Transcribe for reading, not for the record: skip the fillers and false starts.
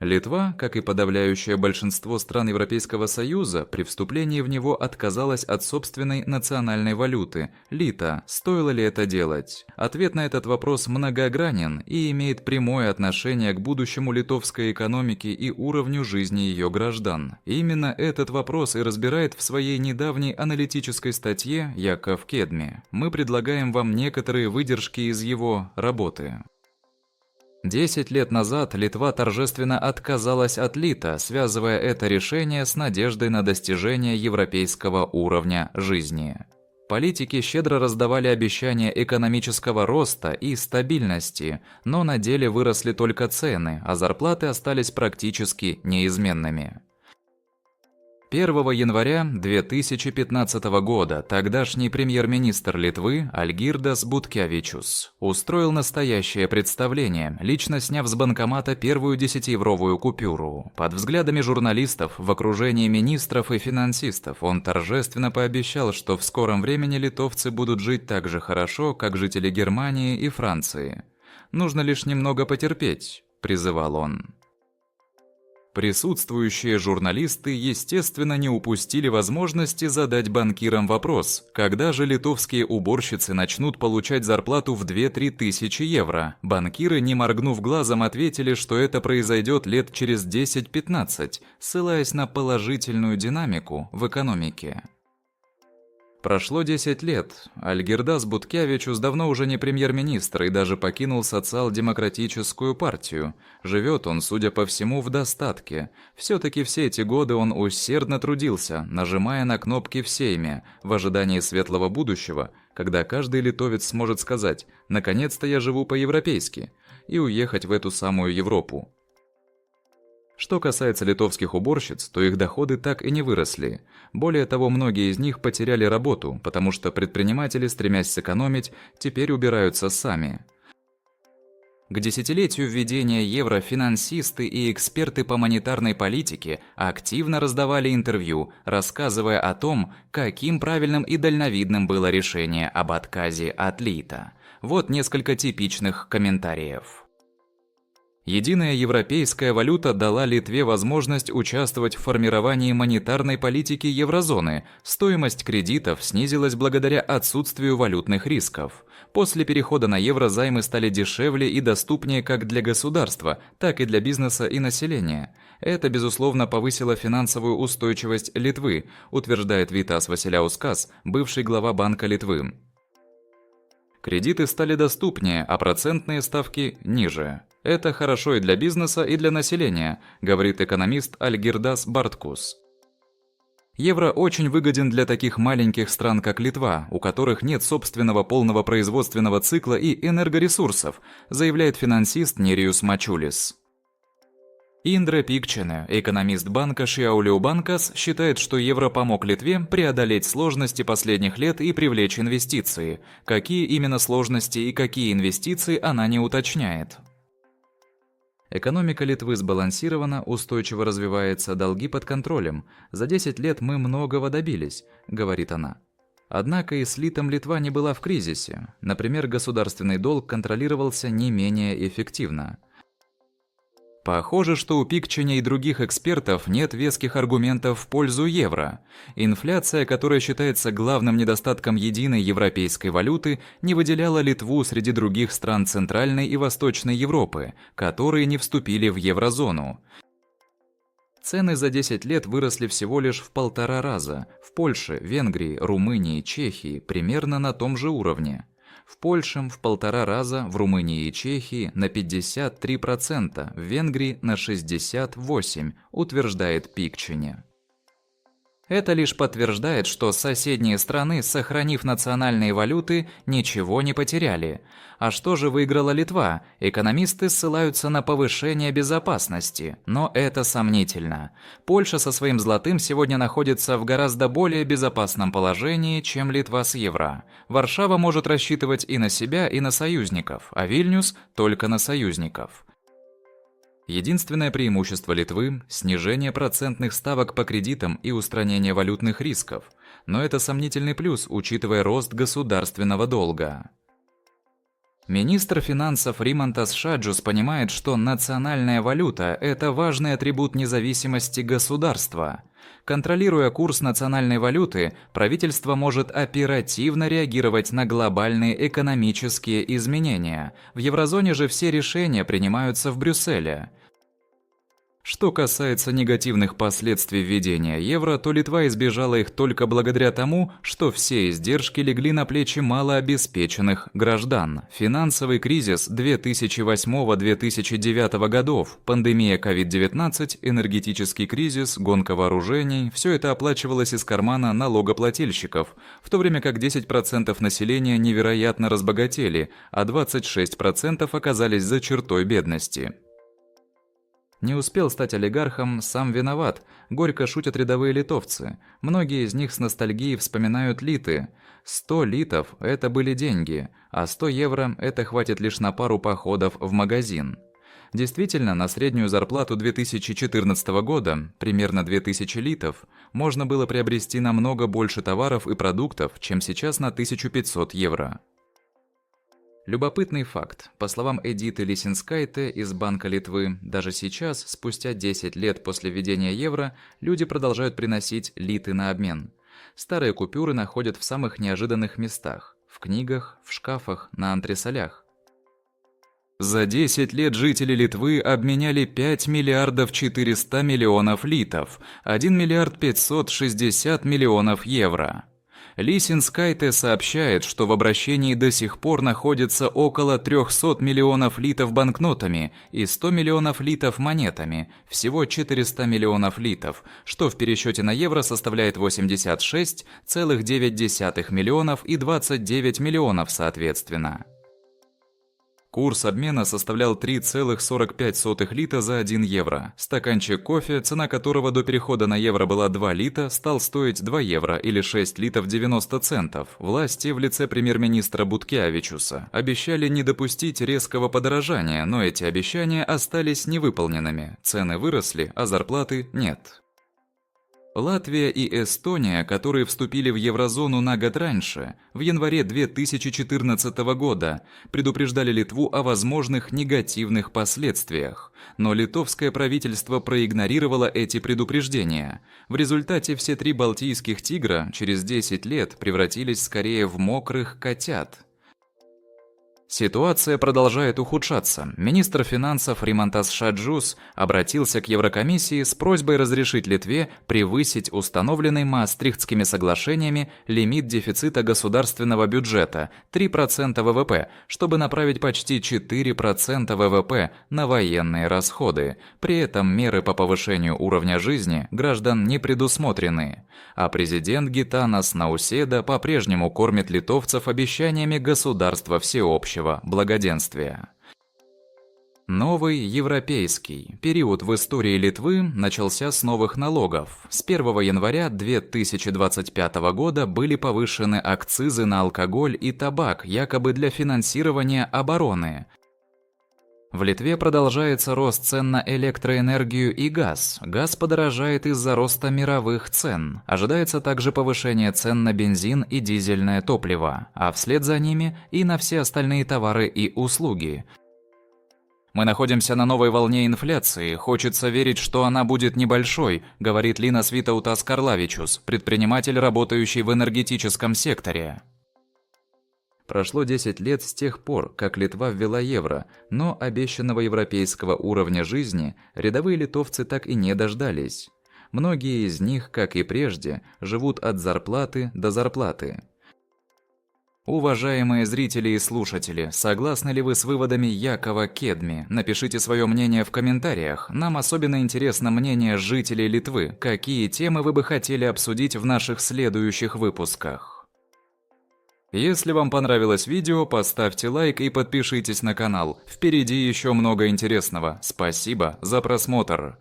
Литва, как и подавляющее большинство стран Европейского Союза, при вступлении в него отказалась от собственной национальной валюты – лита. Стоило ли это делать? Ответ на этот вопрос многогранен и имеет прямое отношение к будущему литовской экономики и уровню жизни ее граждан. Именно этот вопрос и разбирает в своей недавней аналитической статье Яков Кедми. Мы предлагаем вам некоторые выдержки из его работы. 10 лет назад Литва торжественно отказалась от лита, связывая это решение с надеждой на достижение европейского уровня жизни. Политики щедро раздавали обещания экономического роста и стабильности, но на деле выросли только цены, а зарплаты остались практически неизменными. 1 января 2015 года тогдашний премьер-министр Литвы Альгирдас Буткевичус устроил настоящее представление, лично сняв с банкомата первую 10-евровую купюру. Под взглядами журналистов в окружении министров и финансистов он торжественно пообещал, что в скором времени литовцы будут жить так же хорошо, как жители Германии и Франции. «Нужно лишь немного потерпеть», – призывал он. Присутствующие журналисты, естественно, не упустили возможности задать банкирам вопрос, когда же литовские уборщицы начнут получать зарплату в 2-3 тысячи евро. Банкиры, не моргнув глазом, ответили, что это произойдет лет через 10-15, ссылаясь на положительную динамику в экономике. Прошло 10 лет. Альгирдас Буткевичус давно уже не премьер-министр и даже покинул социал-демократическую партию. Живет он, судя по всему, в достатке. Все-таки все эти годы он усердно трудился, нажимая на кнопки в Сейме, в ожидании светлого будущего, когда каждый литовец сможет сказать «наконец-то я живу по-европейски» и уехать в эту самую Европу. Что касается литовских уборщиц, то их доходы так и не выросли. Более того, многие из них потеряли работу, потому что предприниматели, стремясь сэкономить, теперь убираются сами. К десятилетию введения евро финансисты и эксперты по монетарной политике активно раздавали интервью, рассказывая о том, каким правильным и дальновидным было решение об отказе от лита. Вот несколько типичных комментариев. Единая европейская валюта дала Литве возможность участвовать в формировании монетарной политики еврозоны. Стоимость кредитов снизилась благодаря отсутствию валютных рисков. После перехода на евро займы стали дешевле и доступнее как для государства, так и для бизнеса и населения. Это, безусловно, повысило финансовую устойчивость Литвы, утверждает Витас Василяускас, бывший глава Банка Литвы. Кредиты стали доступнее, а процентные ставки ниже. Это хорошо и для бизнеса, и для населения, говорит экономист Альгирдас Барткус. Евро очень выгоден для таких маленьких стран, как Литва, у которых нет собственного полного производственного цикла и энергоресурсов, заявляет финансист Нериус Мачулис. Индра Пикчене, экономист банка Šiaulių Bankas, считает, что евро помог Литве преодолеть сложности последних лет и привлечь инвестиции. Какие именно сложности и какие инвестиции, она не уточняет. Экономика Литвы сбалансирована, устойчиво развивается, долги под контролем. За 10 лет мы многого добились, говорит она. Однако и с литом Литва не была в кризисе. Например, государственный долг контролировался не менее эффективно. Похоже, что у Пикчене и других экспертов нет веских аргументов в пользу евро. Инфляция, которая считается главным недостатком единой европейской валюты, не выделяла Литву среди других стран Центральной и Восточной Европы, которые не вступили в еврозону. Цены за 10 лет выросли всего лишь в 1,5 раза. В Польше, Венгрии, Румынии, Чехии примерно на том же уровне. В Польше в 1,5 раза, в Румынии и Чехии на 53%, в Венгрии на 68%, утверждает Пикчене. Это лишь подтверждает, что соседние страны, сохранив национальные валюты, ничего не потеряли. А что же выиграла Литва? Экономисты ссылаются на повышение безопасности, но это сомнительно. Польша со своим злотым сегодня находится в гораздо более безопасном положении, чем Литва с евро. Варшава может рассчитывать и на себя, и на союзников, а Вильнюс только на союзников. Единственное преимущество Литвы – снижение процентных ставок по кредитам и устранение валютных рисков. Но это сомнительный плюс, учитывая рост государственного долга. Министр финансов Римантас Шаджус понимает, что национальная валюта – это важный атрибут независимости государства. Контролируя курс национальной валюты, правительство может оперативно реагировать на глобальные экономические изменения. В еврозоне же все решения принимаются в Брюсселе. Что касается негативных последствий введения евро, то Литва избежала их только благодаря тому, что все издержки легли на плечи малообеспеченных граждан. Финансовый кризис 2008-2009 годов, пандемия COVID-19, энергетический кризис, гонка вооружений – все это оплачивалось из кармана налогоплательщиков, в то время как 10% населения невероятно разбогатели, а 26% оказались за чертой бедности. Не успел стать олигархом, сам виноват, горько шутят рядовые литовцы. Многие из них с ностальгией вспоминают литы. 100 литов – это были деньги, а 100 евро – это хватит лишь на пару походов в магазин. Действительно, на среднюю зарплату 2014 года, примерно 2000 литов, можно было приобрести намного больше товаров и продуктов, чем сейчас на 1500 евро. Любопытный факт. По словам Эдиты Лисинскайте из Банка Литвы, даже сейчас, спустя 10 лет после введения евро, люди продолжают приносить литы на обмен. Старые купюры находят в самых неожиданных местах – в книгах, в шкафах, на антресолях. За 10 лет жители Литвы обменяли 5 миллиардов 400 миллионов литов, 1 миллиард 560 миллионов евро. Лисинскайте сообщает, что в обращении до сих пор находится около 300 миллионов литов банкнотами и 100 миллионов литов монетами, всего 400 миллионов литов, что в пересчете на евро составляет 86,9 миллионов и 29 миллионов соответственно. Курс обмена составлял 3,45 лита за 1 евро. Стаканчик кофе, цена которого до перехода на евро была 2 лита, стал стоить 2 евро или 6 литов 90 центов. Власти в лице премьер-министра Буткевичуса обещали не допустить резкого подорожания, но эти обещания остались невыполненными. Цены выросли, а зарплаты нет. Латвия и Эстония, которые вступили в еврозону на год раньше, в январе 2014 года, предупреждали Литву о возможных негативных последствиях. Но литовское правительство проигнорировало эти предупреждения. В результате все три балтийских тигра через 10 лет превратились скорее в мокрых котят. Ситуация продолжает ухудшаться. Министр финансов Римантас Шаджус обратился к Еврокомиссии с просьбой разрешить Литве превысить установленный Маастрихтскими соглашениями лимит дефицита государственного бюджета 3% ВВП, чтобы направить почти 4% ВВП на военные расходы. При этом меры по повышению уровня жизни граждан не предусмотрены. А президент Гитанас Науседа по-прежнему кормит литовцев обещаниями государства всеобщего благоденствия. Новый европейский период в истории Литвы начался с новых налогов. С 1 января 2025 года были повышены акцизы на алкоголь и табак, якобы для финансирования обороны. В Литве продолжается рост цен на электроэнергию и газ. Газ подорожает из-за роста мировых цен. Ожидается также повышение цен на бензин и дизельное топливо, а вслед за ними и на все остальные товары и услуги. «Мы находимся на новой волне инфляции. Хочется верить, что она будет небольшой», говорит Линас Витаутас Карлавичус, предприниматель, работающий в энергетическом секторе. Прошло 10 лет с тех пор, как Литва ввела евро, но обещанного европейского уровня жизни рядовые литовцы так и не дождались. Многие из них, как и прежде, живут от зарплаты до зарплаты. Уважаемые зрители и слушатели, согласны ли вы с выводами Якова Кедми? Напишите свое мнение в комментариях. Нам особенно интересно мнение жителей Литвы. Какие темы вы бы хотели обсудить в наших следующих выпусках? Если вам понравилось видео, поставьте лайк и подпишитесь на канал. Впереди еще много интересного. Спасибо за просмотр.